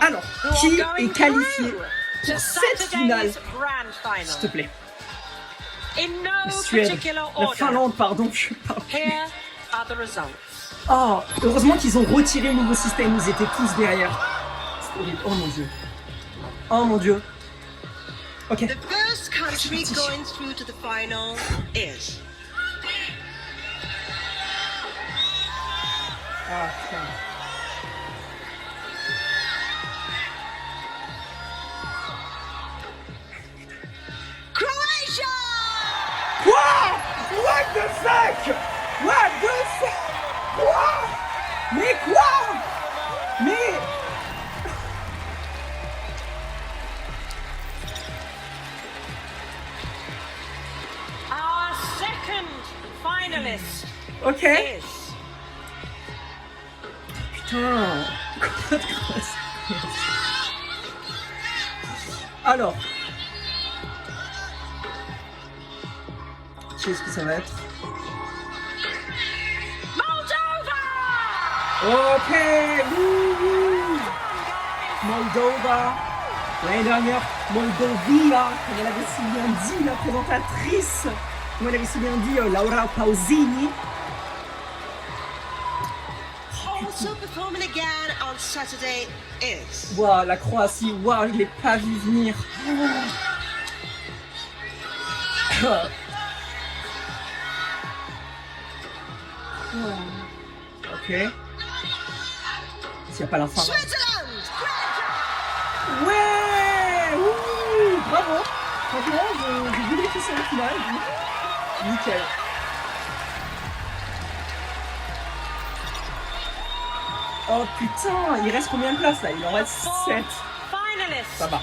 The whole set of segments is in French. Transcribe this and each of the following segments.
Alors, qui est qualifié pour cette finale? S'il te plaît. La Suède, la Finlande, pardon, je parle plus. Oh, heureusement qu'ils ont retiré le nouveau système, ils étaient tous derrière. C'est horrible, oh mon dieu. Oh mon dieu. Ok. The first country going through to the final is... Ah, putain. Croatia! Quoi? What the fuck? What the fuck? Quoi? Mais quoi? Mais... Our second finalist Ok. is... Putain. Alors. Qu'est-ce que ça va être? Moldova! Ok. Wouhou. Moldova. L'année dernière, Moldovia, comme elle avait si bien dit la présentatrice, comme elle avait si bien dit Laura Pausini. Also performing again on Saturday is... Waouh, la Croatie, waouh, je l'ai pas vu venir. Ok. S'il n'y a pas la fin. Switzerland! Ouais, ouh, bravo. Franchement, j'ai voulu que c'est la finale. Nickel. Oh putain, il reste combien de places là? Il en reste 7. Ça va.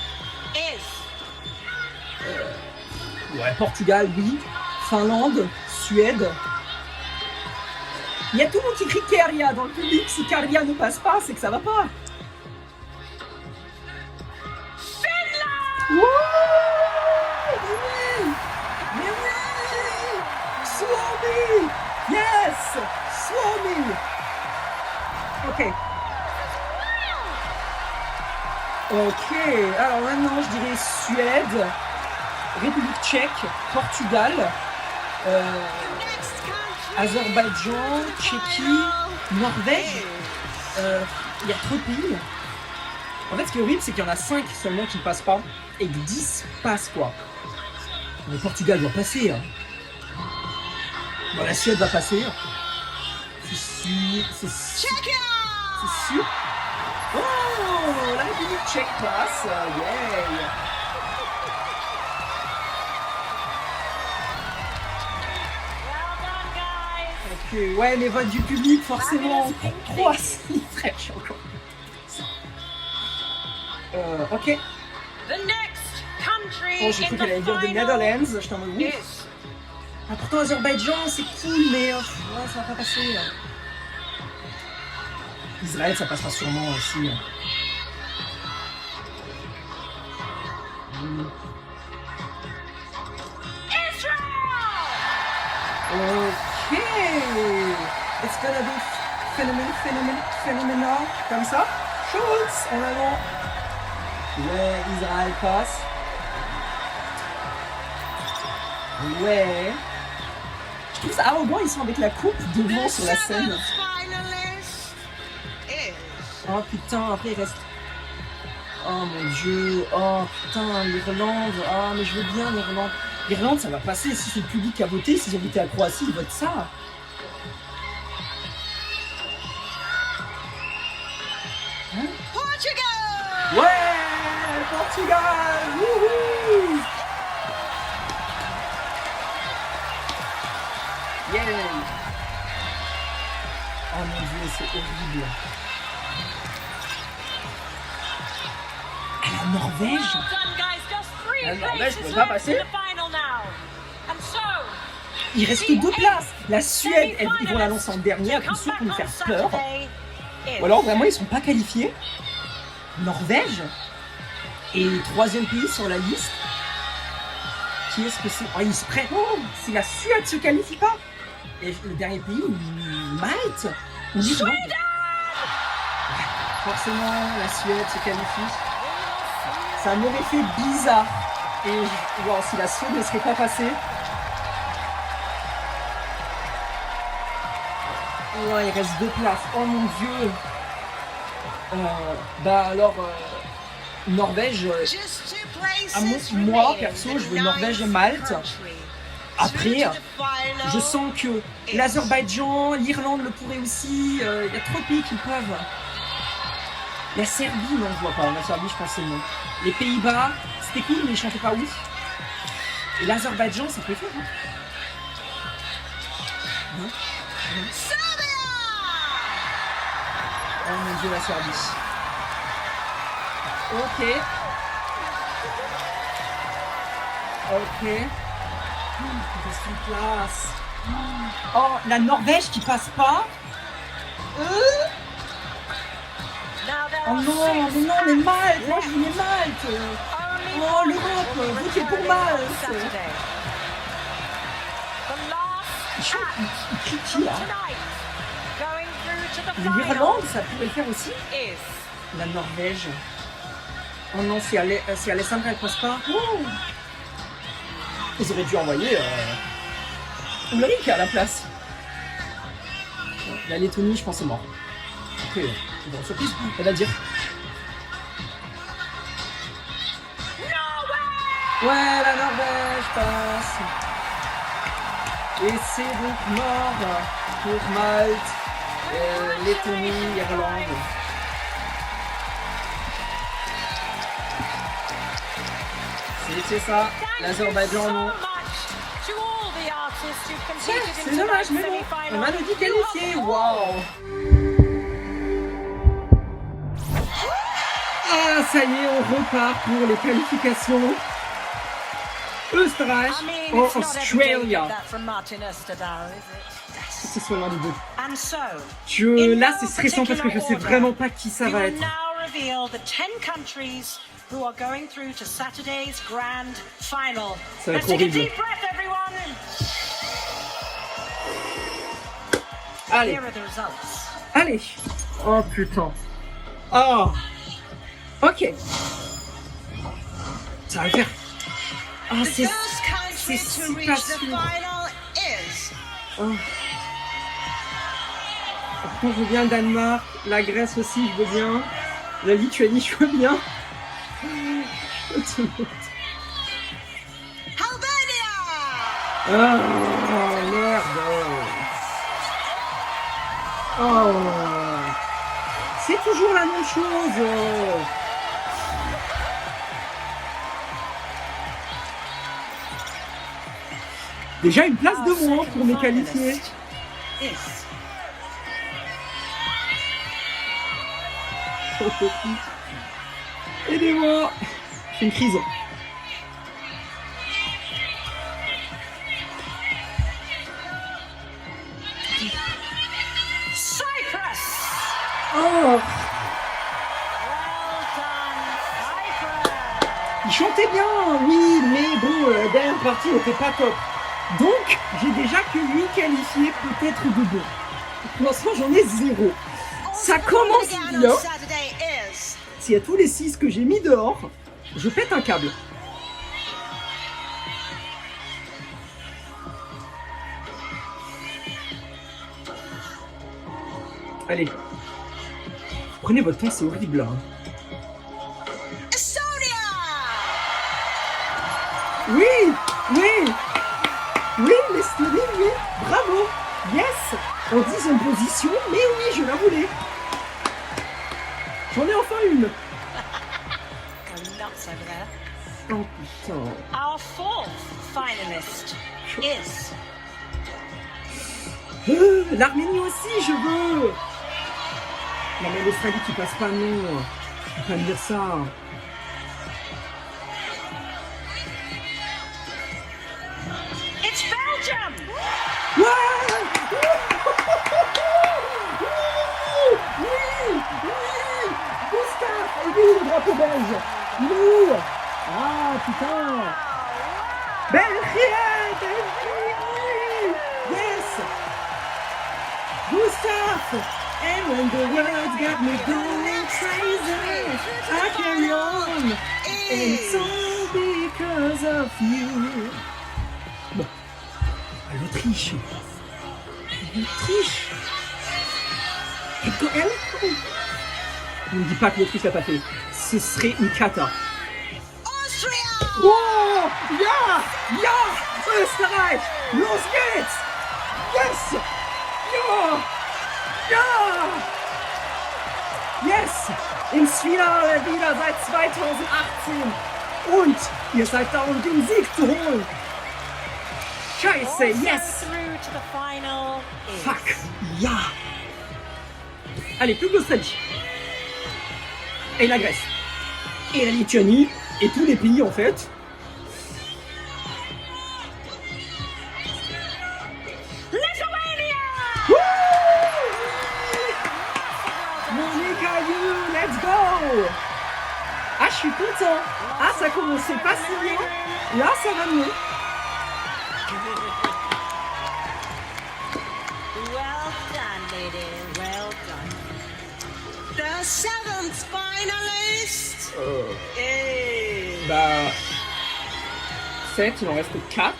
Ouais, Portugal, oui. Finlande, Suède. Il y a tout le monde qui crie Keria dans le public. Si Keria ne passe pas, c'est que ça va pas. Wouh! Oui! Mais oui! Suomi! Yes! Suomi! Ok. Ok, alors maintenant je dirais Suède, République tchèque, Portugal, Azerbaïdjan, Tchéquie, Norvège. Il y a trop de pays. En fait, ce qui est horrible, c'est qu'il y en a 5 seulement qui ne passent pas et que 10 passent, quoi. Le Portugal doit passer. Hein. Bon, la Suède va passer. C'est sûr. C'est sûr. Oh, la République tchèque passe. Yeah. Ok, ouais, les votes du public, forcément. 3, c'est fraîche encore. Ok. Oh, j'ai cru qu'elle allait dire des Netherlands. J'étais en mode ouf. Ah, pourtant, Azerbaïdjan, c'est cool, mais ouais, ça va pas passer. Israël, ça passera sûrement aussi. Ok. It's gonna be phenomenal. Comme ça. Schultz en avant. Ouais, Israël passe. Ouais. Je trouve ça arrogant, ils sont avec la coupe devant sur la scène. Oh putain, après il reste... Oh mon dieu, oh putain, l'Irlande, ah mais je veux bien l'Irlande. L'Irlande ça va passer, si c'est le public qui a voté, s'ils ont voté à Croatie, ils votent ça. Hein? Portugal! Ouais, Portugal, wouhou! Yeah! Oh mon dieu, c'est horrible. La Norvège? La Norvège ne peut pas passer? Il reste 2 places. La Suède, ils vont la lancer en dernier, à coup sûr pour nous faire peur. Ou alors vraiment ils sont pas qualifiés. Norvège. Et 3e pays sur la liste. Qui est-ce que c'est? Oh, ils se prennent. Oh, si la Suède se qualifie pas. Et le dernier pays, Malte. Ou forcément, la Suède se qualifie. Ça m'aurait fait bizarre. Et wow, si la Suède ne serait pas passée. Ouais, il reste 2 places. Oh mon dieu. Bah alors, Norvège. Just 2 places Moi, remain perso, in je the veux Norvège et 9th Malte. country. Après, Through to the final. je sens que l'Azerbaïdjan, l'Irlande le pourrait aussi. Il y a trop de pays qui peuvent. La Serbie, non, je vois pas. La Serbie, je pense que c'est non. Les Pays-Bas, c'était cool, mais ils chantaient pas ouf. Et l'Azerbaïdjan, ça peut faire. Hein. Serbia! Oh mon dieu, la Serbie. Ok. Ok. Il reste une place. Oh, la Norvège qui passe pas. Now there Oh are non, 6 mais non, mais Malte. Moi, je voulais Malte. Only Oh, one l'Europe, will be votez pour returning on Malte. Saturday. The last Il act crie qui, from là? tonight, going through to the L'Irlande, final, ça pourrait le faire aussi. is La Norvège. Oh non, si Alessandra elle passe pas. Ouh. Ils auraient dû envoyer Ulrich à la place. La Lettonie, je pense, c'est mort. Après, bon, surprise, elle va dire. Ouais, la Norvège passe. Et c'est donc mort pour Malte, Lettonie, Irlande. C'est ça, l'Azerbaïdjan non. C'est dommage, mais bon, on a le dit qualifié, waouh. Ah, ça y est, on repart pour les qualifications. Österreich ou Australia. Que ce soit l'un des deux. Là, c'est stressant parce que je sais vraiment pas qui ça va être. Who are going through to Saturday's grand final. Ça va Let's être take a horrible. deep breath, everyone. Allez, Here are the results. allez. Oh putain. Oh. Ok. Ça va le faire. Ah, The c'est first country c'est to si reach pas the sûr. final is Oh. Après, je veux bien le Danemark, la Grèce aussi, je veux bien. La Lituanie, je veux bien. Albania! Ah, merde. Oh. C'est toujours la même chose. Déjà une place de Our moins second pour mes qualifiés. finalist is Aidez-moi. C'est une crise. Cyprus. Oh. Well done, Cyprus. Il chantait bien, oui, mais bon, la dernière partie n'était pas top. Donc, j'ai déjà que 8 qualifiés, peut-être de bon. Pour l'instant, j'en ai 0. Ça commence Again bien. on Saturday is S'il y a tous les 6 que j'ai mis dehors, je pète un câble. Allez. Prenez votre temps, c'est horrible là. Estonia! Oui, oui, oui, l'Estonie, oui, bravo, yes, en 10e position, mais oui, je la voulais. J'en ai enfin une. Go nuts over there. Oh putain. Our fourth finalist is L'Arménie aussi, je veux. Non mais l'Australie qui passe pas, non. Je peux pas me dire ça. it's Belgium. Ouais. Oui, oui, Gustave, et oui, le drapeau belge. Oui. Ah putain. Belgique, oui. Yes. Gustave. And when the world got me going crazy, I carry on. And it's all because of you. Bon. L'Autriche. L'Autriche. Ne me dis pas que l'Autriche l'a pas fait. Ce serait une cata. Austria! Wow! Ja! Ja! Österreich! Los geht's! Yes! Ja! Ja! Yes! Im Finale wieder seit 2018. Und ihr seid da, um den Sieg zu holen. Scheiße, yes! Through to the final is Fuck! Ja! Allez, plus que l'Australie. Et la Grèce. Et la Lituanie. Et tous les pays en fait. Lithuania! Monica, you, let's go! Ah, je suis content. Ah, ça commençait pas si bien. Là, ça va mieux. Well done, lady. Well done. The seventh finalist is Bah. 7, il en reste 4.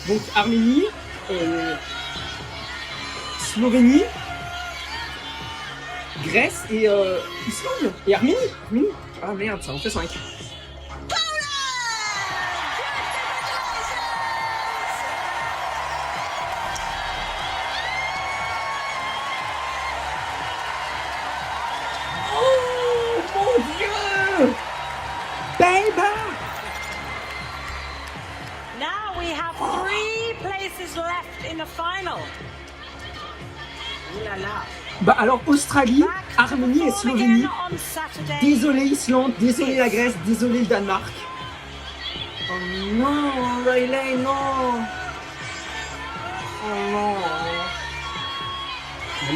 Donc Arménie, Slovénie, Grèce et Islande. Et Arménie. Ah merde, ça en fait 5. Oh mon Dieu! Baby! Now we have 3 places left in the final. Ooh la la. Bah alors Australie, Back to Arménie et perform Slovénie. again on Saturday. Désolé Islande, désolé la Grèce, désolé le Danemark. Oh non, Riley, non. Oh non.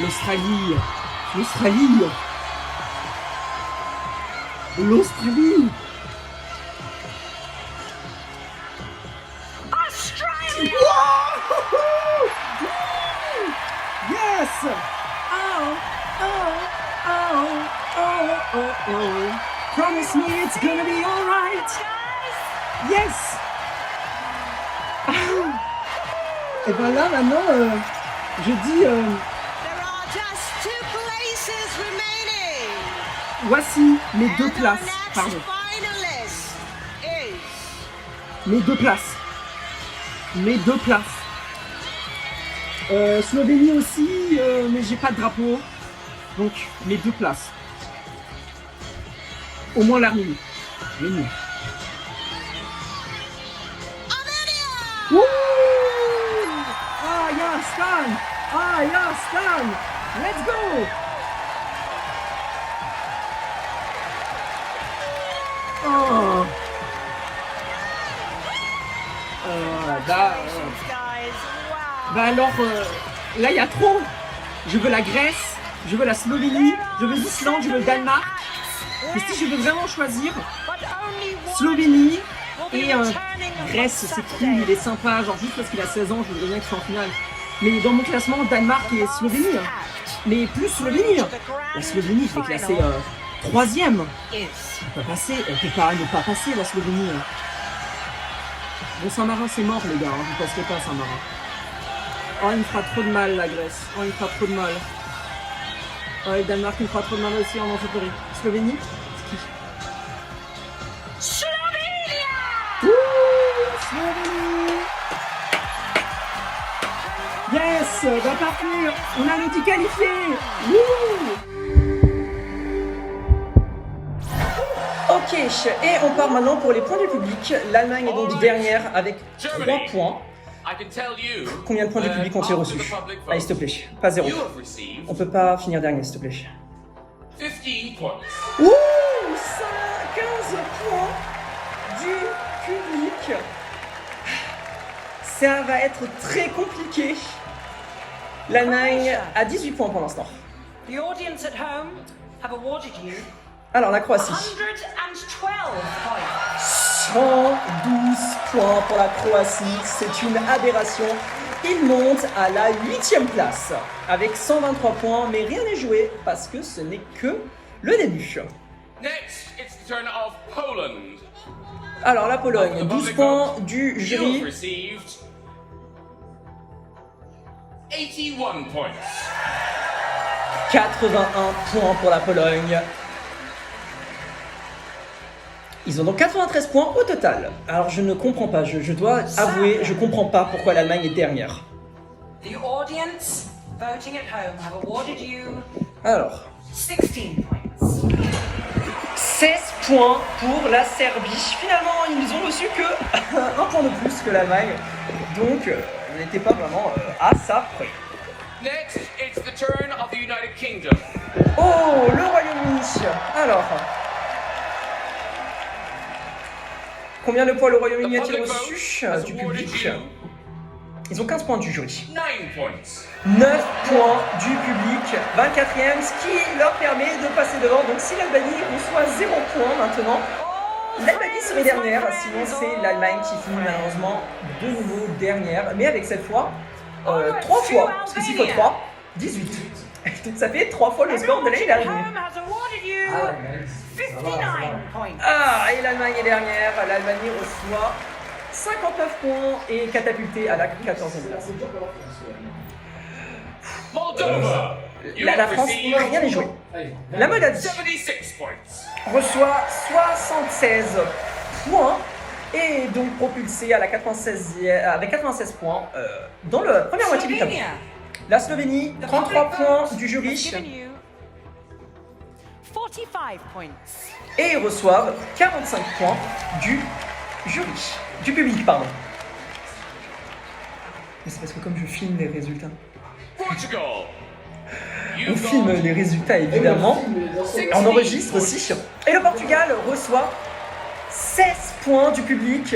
L'Australie. Australia! Yes! Oh. Promise me it's gonna be alright. Guys, Yes! Et ben là maintenant, je dis, there are just 2 places remaining. voici mes 2 And our places. next Pardon, finalist is mes 2 places. Mes 2 places. Slovénie aussi, mais j'ai pas de drapeau. Donc mes 2 places. Au moins l'Arménie. Mais non. Armenia! Wouh! Ah, ja, Stan! Let's go! Oh! guys. Wow. Bah alors, là il y a trop. Je veux la Grèce, je veux la Slovénie, je veux l'Islande, je veux le Danemark. Et si je veux vraiment choisir, But only one Slovénie will be et returning on Grèce, c'est Saturday. cool, il est sympa, genre juste parce qu'il a 16 ans, je voudrais bien qu'il soit en finale. Mais dans mon classement, Danemark et Slovénie. Mais plus Slovénie. La Slovénie, je l'ai classée 3ème. Is On peut pas ne pas passer la Slovénie. Bon, Saint-Marin, c'est mort, les gars, hein, vous passerez pas Saint-Marin. Oh, il me fera trop de mal, la Grèce. Oh, il me fera trop de mal. Oh, et le Danemark, il me fera trop de mal aussi en Angleterre. Slovénie, c'est qui? Slovenia! Ouh, Slovénie! Yes, bah parfait, on a été qualifiés. Ok, et on part maintenant pour les points du public. L'Allemagne est donc dernière avec 3 points. Combien de points du public ont-ils reçus? Allez, s'il te plaît, pas 0. On peut pas finir dernier, s'il te plaît. 15 points. Ouh, 15 points du public. Ça va être très compliqué. L'Allemagne a 18 points pour l'instant. The audience at home have awarded you Alors, la Croatie. 112 points. 112 points pour la Croatie, c'est une aberration. il monte à la 8e place avec 123 points, mais rien n'est joué parce que ce n'est que le début. Next, it's the turn of Poland. Alors la Pologne, 12 points du You've jury. received 81 points. 81 points pour la Pologne. Ils ont donc 93 points au total. Alors je ne comprends pas, je dois avouer, je comprends pas pourquoi l'Allemagne est dernière. The audience voting at home have awarded you Alors, 16 points. 16 points pour la Serbie. Finalement, ils ont reçu que un point de plus que l'Allemagne. Donc, on n'était pas vraiment à ça près. Next, it's the turn of the United Kingdom. Oh, le Royaume-Uni. Alors, combien de points le Royaume-Uni The a-t-il public reçu vote has du awarded public? you Ils ont 15 points du jury. 9 points. 9 points du public, 24e, ce qui leur permet de passer devant. Donc si l'Albanie reçoit 0 points maintenant, l'Albanie serait dernière. Sinon c'est l'Allemagne qui finit malheureusement de nouveau dernière. Mais avec cette fois, 3 fois, parce que s'il faut 3, 18. Donc ça fait 3 fois le score de l'année Voting at dernière. home has awarded you 59 points. Ah, et l'Allemagne est dernière. L'Allemagne reçoit 59 points et catapulté à la 14e place. Moldova. La France, rien n'est joué. La Moldavie 76 points. reçoit 76 points et donc propulsé à la avec 96 points dans la première moitié du tableau. Slovenia. La Slovénie, 33 points du jury has given you 45 points. et reçoivent 45 points du jury, du public, pardon. Mais c'est parce que comme je filme les résultats. Portugal. On You've filme got les résultats évidemment, on enregistre aussi. Et le Portugal reçoit 16 points du public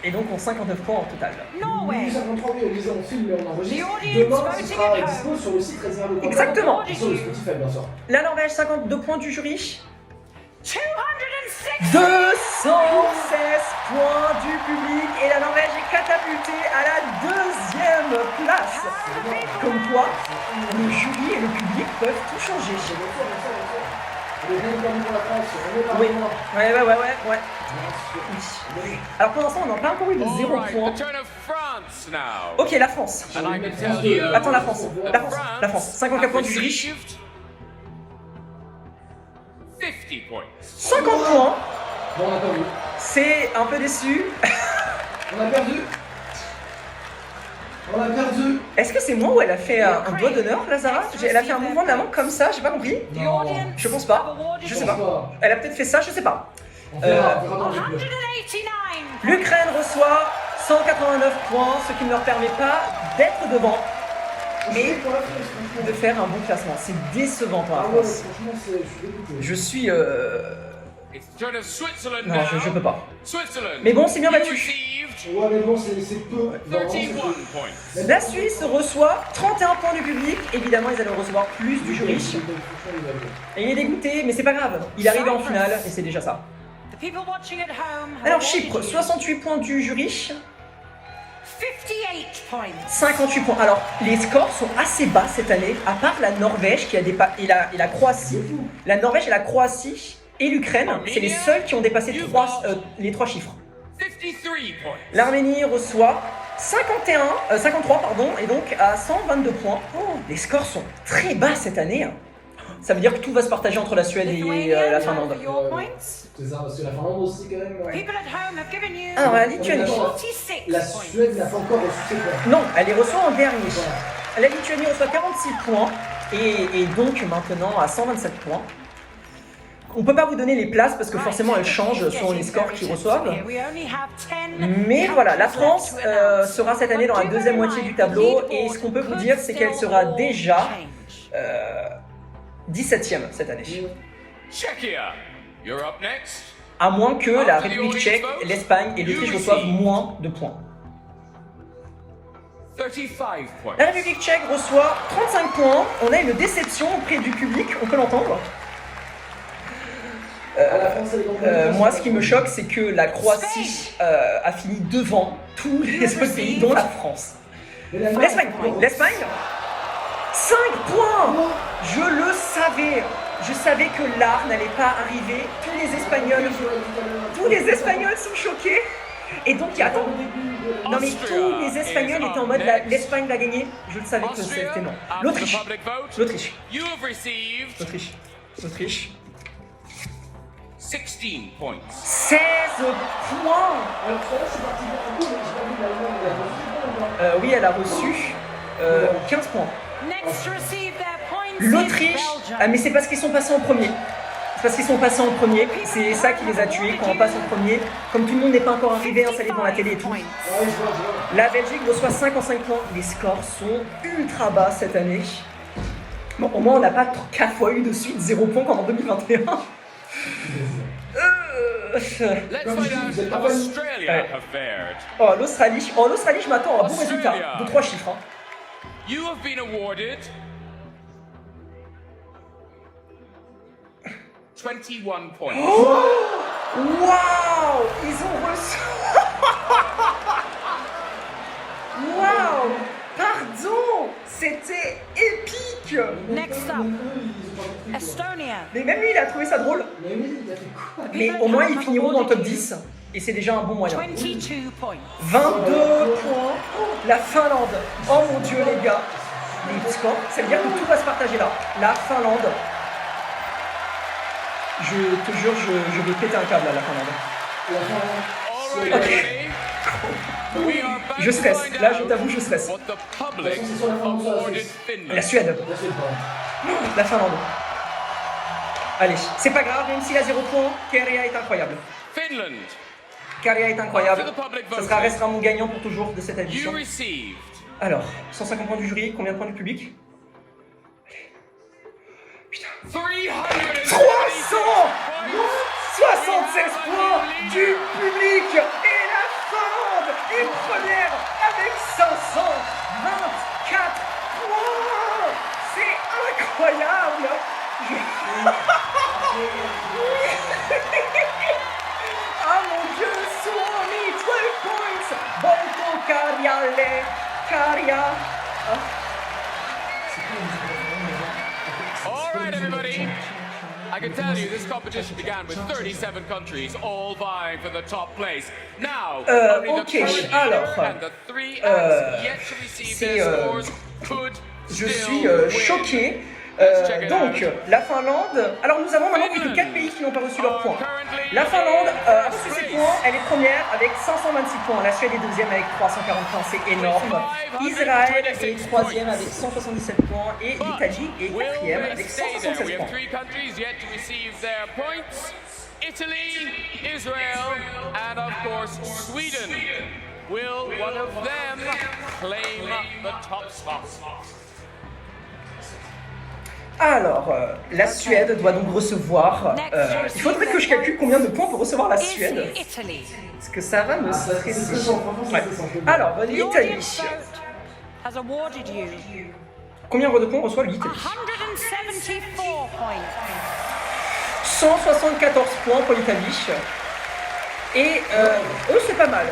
et donc ont 59 points en total. Norway. 53, oui, Elisa, on filme, mais on enregistre. The audience Demain, voting ce sera at dispo home. sur le site réservé au Exactement. Et sur le Spotify, bien sûr. La Norvège, 52 points du jury. 206. 216 points du public et la Norvège est catapultée à la 2e place. Comme quoi, le jury et le public peuvent tout changer. On est bien perdu pour la France, on est pas Oui, loin. ouais. Oui. Alors pour l'instant, on n'a pas encore eu de 0 all right. points. The turn of France now. Ok, la France. And I can tell you Attends, la France. that La France. 54 points du jury. received 50 points. 50 points. Bon, on a perdu. C'est un peu déçu. On a perdu. On a perdu. Est-ce que c'est moi ou elle a fait un doigt d'honneur, Lazara? Elle a fait un mouvement de la main comme ça, j'ai pas compris. The audience Je pense pas. have awarded Je sais you pas. Elle a peut-être fait ça, je sais pas. On verra dans le jeu. 189. L'Ukraine reçoit 189 points, ce qui ne leur permet pas d'être devant, mais Pour la France, franchement. de faire un bon classement. C'est décevant pour la Ah ouais, France. franchement, je suis dégoûté. Je suis... It's the turn of Switzerland Non, now. je peux pas. Switzerland. Mais bon, c'est bien You battu. received Ouais, mais bon, c'est peu. Vraiment, c'est 31 peu. points. La Suisse reçoit 31 points du public. Évidemment, ils allaient recevoir plus du jury. Et il est dégoûté, mais c'est pas grave. Il est arrivé en finale et c'est déjà ça. The people watching at home have Alors awarded Chypre, you 68 points du jury, 58 points. 58 points. Alors les scores sont assez bas cette année, à part la Norvège qui a dépassé et la Croatie. La Norvège et la Croatie et l'Ukraine, c'est les seuls qui ont dépassé les 3 chiffres. 53 points. L'Arménie reçoit 53 pardon, et donc à 122 points. Oh, les scores sont très bas cette année. Ça veut dire que tout va se partager entre la Suède et Lithuania la Finlande. have your points. C'est ça, parce que la Finlande aussi, quand même. Ouais. People at home have given you Alors la Lituanie. 46 La points. Suède n'a pas encore reçu ses points. Non, elle les reçoit en dernier. La Lituanie reçoit 46 points et donc maintenant à 127 points. On peut pas vous donner les places parce que forcément elles changent selon les scores qu'ils reçoivent. Mais voilà, la France sera cette année dans la deuxième moitié du tableau et ce qu'on peut vous dire c'est qu'elle sera déjà 17e cette année. Czechia. You're up next. À moins que la République tchèque, l'Espagne et l'Autriche reçoivent moins de points. 35 points. La République tchèque reçoit 35 points. On a une déception auprès du public, on peut l'entendre. À la France, c'est les moi, ce qui me choque, c'est que la Croatie a fini devant tous les autres pays, dont la France. L'Espagne, 5 points. Je le savais. Je savais que l'art n'allait pas arriver. Tous les Espagnols sont choqués. Et donc, attends. Non mais tous les Espagnols étaient en mode l'Espagne va gagner. Je le savais que c'était non. L'Autriche. 16 points. 16 points. Alors, ça, c'est parti beaucoup, mais j'ai pas vu l'Allemagne, elle a reçu. Oui, elle a reçu 15 points. Next to receive their points is L'Autriche, Belgium. mais c'est parce qu'ils sont passés en premier. C'est ça qui les a tués quand on passe en premier. Comme tout le monde n'est pas encore arrivé, ça dépend la télé et tout. Ouais, je vois. La Belgique reçoit 55 points. Les scores sont ultra bas cette année. Bon, au moins on n'a pas 4 fois eu de suite 0 points comme en 2021. Let's find out how Australia have fared. Oh, l'Australie, je m'attends à un bon résultat. De 3 chiffres. You have been awarded 21 points. Waouh! Ils ont reçu. Waouh! Pardon! C'était épique! Next up, Estonia. Mais même lui, il a trouvé ça drôle. Mais oui, il a fait quoi? Mais au moins, ils finiront dans le top 10. Et c'est déjà un bon moyen. 22 points. 22 points. La Finlande. Oh mon Dieu, les gars. Les scores, ça veut dire que tout va se partager là. La Finlande. Je te jure, je vais péter un câble à la Finlande. La Finlande. All right, everybody. We are back Je to stresse. find Là, out je t'avoue, je stresse. what the public awarded Finland. La Suède. Là, c'est pas. La Finlande. Allez, c'est pas grave, même s'il a 0 points, Käärijä est incroyable. Finland, Käärijä est incroyable. Ça restera mon gagnant pour toujours de cette you édition. received Alors, 150 points du jury, combien de points du public? 376 points du public. Et la Finlande est première avec 524 points. C'est incroyable. Ah mon Dieu, Suomi, 12 points. Bolto Käärijä. All right, everybody. I can tell you this competition began with 37 countries all vying for the top place. Now, only the ok, current alors, leader and the 3 acts yet to receive their scores could Je still suis win. choqué. Let's check it Donc, out. la Finlande. Alors, nous avons maintenant plus que 4 pays qui n'ont pas reçu leurs points. La Finlande a reçu ses points, elle est première avec 526 points. La Suède est deuxième avec 340 points, c'est énorme. Israël est troisième avec 177 points et l'Italie est Will quatrième they avec stay there? 167 We points. have 3 countries yet to receive their points. Italy, Israel, and of course Sweden. Will one of them claim the top spot? Alors, la Suède doit donc recevoir. Il faudrait que je calcule combien de points pour recevoir la Is Suède. Italy. Parce que ça va me stresser. C'est stressant, franchement, c'est Ouais. stressant. Alors, The l'Italie. audience vote has awarded you Combien de points reçoit l'Italie? 174 points. 174 points pour l'Italie. Et eux, c'est pas mal.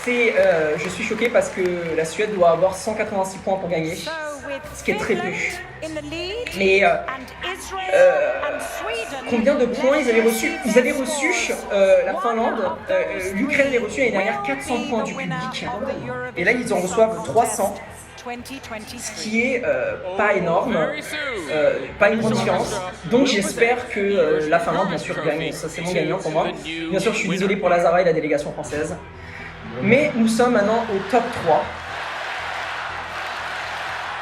Je suis choqué parce que la Suède doit avoir 186 points pour gagner. So with Ce qui est très peu. Finland in the lead Mais and Israel and Sweden combien de points ils avaient reçu? Ils avaient their reçu, scores. la Finlande, l'Ukraine avait reçu l'année dernière 400 points du public. Et là, ils en reçoivent 300, ce qui est pas énorme, pas une grande différence. Donc j'espère que la Finlande, bien sûr, gagne. Ça, c'est mon gagnant pour moi. Bien sûr, je suis désolé pour Lazara et la délégation française. Mais nous sommes maintenant au top 3.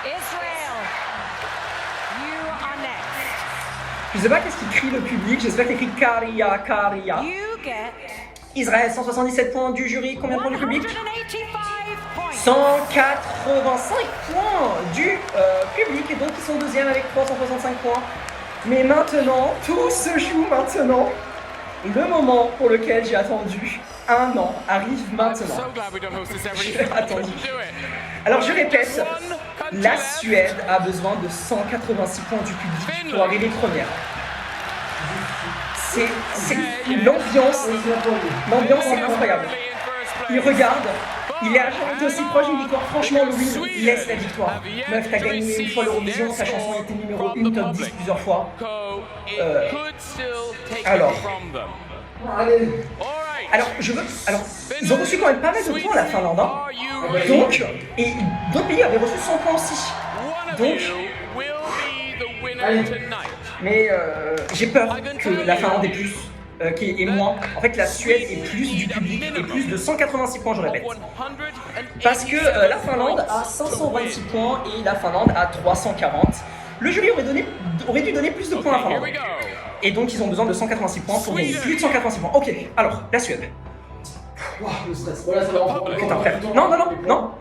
Israel, you are next. Je sais pas qu'est-ce qu'il crie le public, j'espère qu'il crie Käärijä, Käärijä. You get Israël, 177 points du jury, combien de points du public? 185 points. 185 points du public, et donc ils sont deuxième avec 365 points. Mais maintenant, tout se joue maintenant. Le moment pour lequel j'ai attendu 1 an arrive I'm maintenant. so glad we don't host this every J'ai year. attendu. Do it. Alors je répète, One La Suède a besoin de 186 points du public pour arriver première. C'est l'ambiance. L'ambiance est incroyable. Il regarde, il est aussi proche d'une victoire. Franchement, Louis laisse la victoire. Meuf, t'as gagné une fois l'Eurovision, sa chanson a été numéro 1 top 10 plusieurs fois. Alors, ils ont reçu quand même pas mal de points à la Finlande. Hein. Donc, et d'autres pays avaient reçu 100 points aussi. Donc, mais j'ai peur que la Finlande ait plus. Qui est moins. En fait, la Suède est plus du public et plus de 186 points, je répète. Parce que la Finlande a 526 points et la Finlande a 340. Le jury aurait dû donner plus de points à la Finlande. Et donc, ils ont besoin de 186 points pour gagner. Plus de 186 points. Ok, alors, la Suède. Wow, le stress. Voilà, ça va encore. Putain, frère. Non.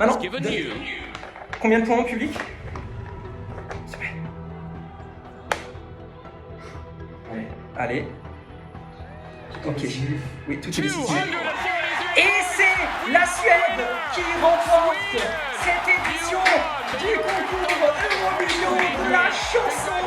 Combien de points au public? Allez. Ok, oui, tout est décisif. Et c'est la Suède qui remporte cette édition du concours Eurovision de la chanson